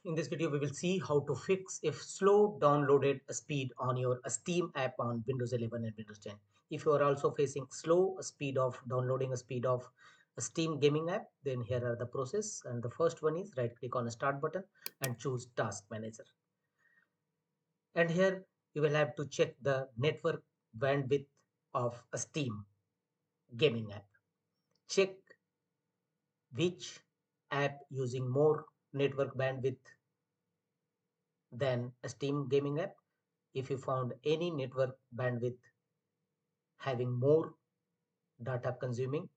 In this video, we will see how to fix if slow downloaded speed on your Steam app on Windows 11 and Windows 10. If you are also facing slow speed of downloading a speed of a Steam gaming app, then here are the process. And the first one is right click on the start button and choose task manager. And here you will have to check the network bandwidth of a Steam gaming app. Check which app using more network bandwidth than a Steam gaming app. If you found any network bandwidth having more data consuming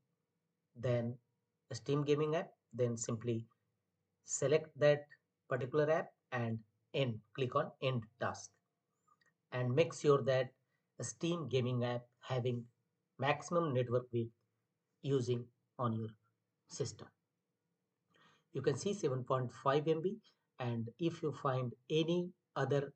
than a Steam gaming app, then simply select that particular app and click on end task, and make sure that a Steam gaming app having maximum network width using on your system. You can see 7.5 MB, and if you find any other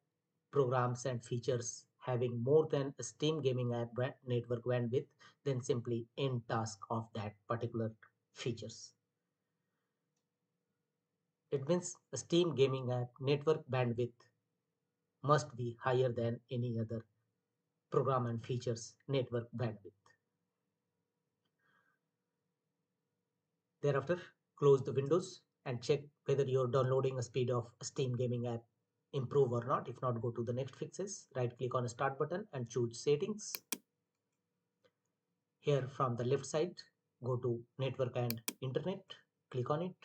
programs and features having more than a Steam gaming app network bandwidth, then simply end task of that particular features. It means a Steam gaming app network bandwidth must be higher than any other program and features network bandwidth. Thereafter, close the windows and check whether you're downloading a speed of a Steam gaming app improve or not. If not, go to the next fixes, right click on the start button and choose settings. Here from the left side, go to network and internet, click on it.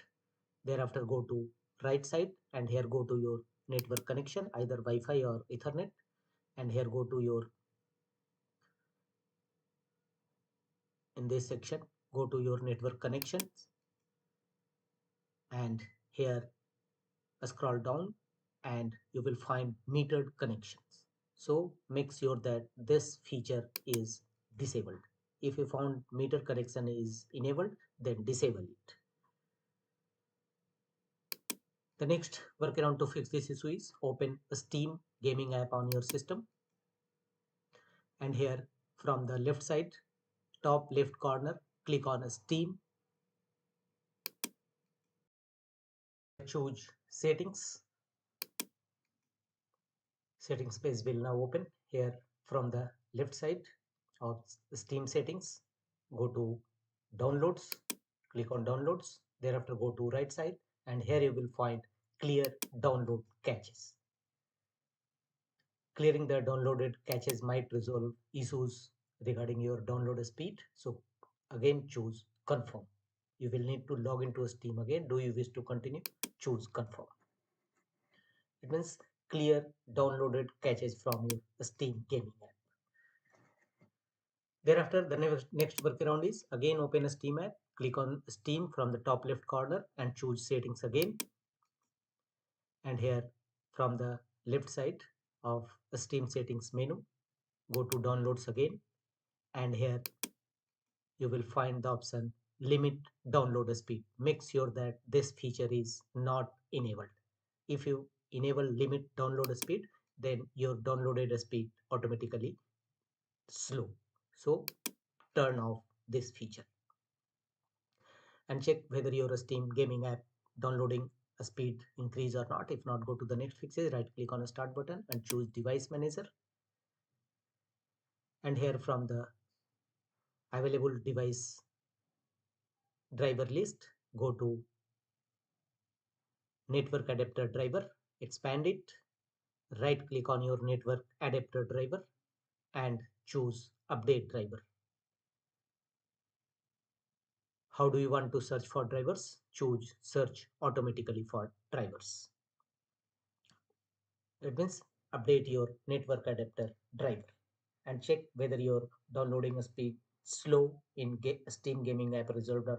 Thereafter go to right side and here go to your network connection, either Wi-Fi or Ethernet, and here go to your, in this section, go to your network connections, and here scroll down and you will find metered connections. So make sure that this feature is disabled. If you found meter connection is enabled, then disable it. The next workaround to fix this issue is open a Steam gaming app on your system, and here from the left side, top left corner, click on Steam, choose settings. Settings page will now open. Here from the left side of Steam settings, go to downloads, click on downloads, thereafter go to right side, and here you will find clear download caches. Clearing the downloaded caches might resolve issues regarding your download speed. So again choose confirm. You will need to log into Steam again. Do you wish to continue? Choose confirm. It means clear downloaded caches from your Steam gaming app. Thereafter, the next workaround is again open a Steam app, click on Steam from the top left corner and choose settings again. And here from the left side of the Steam settings menu, go to downloads again, and here you will find the option limit download speed. Make sure that this feature is not enabled. If you enable limit download speed, then your downloaded speed automatically slow. So turn off this feature and check whether your Steam gaming app downloading a speed increase or not. If not, go to the next fixes, right click on the start button and choose device manager, and here from the available device driver list, go to network adapter driver, expand it, right click on your network adapter driver and choose update driver. How do you want to search for drivers? Choose search automatically for drivers. It means update your network adapter driver and check whether your downloading speed slow in Steam gaming app resolved or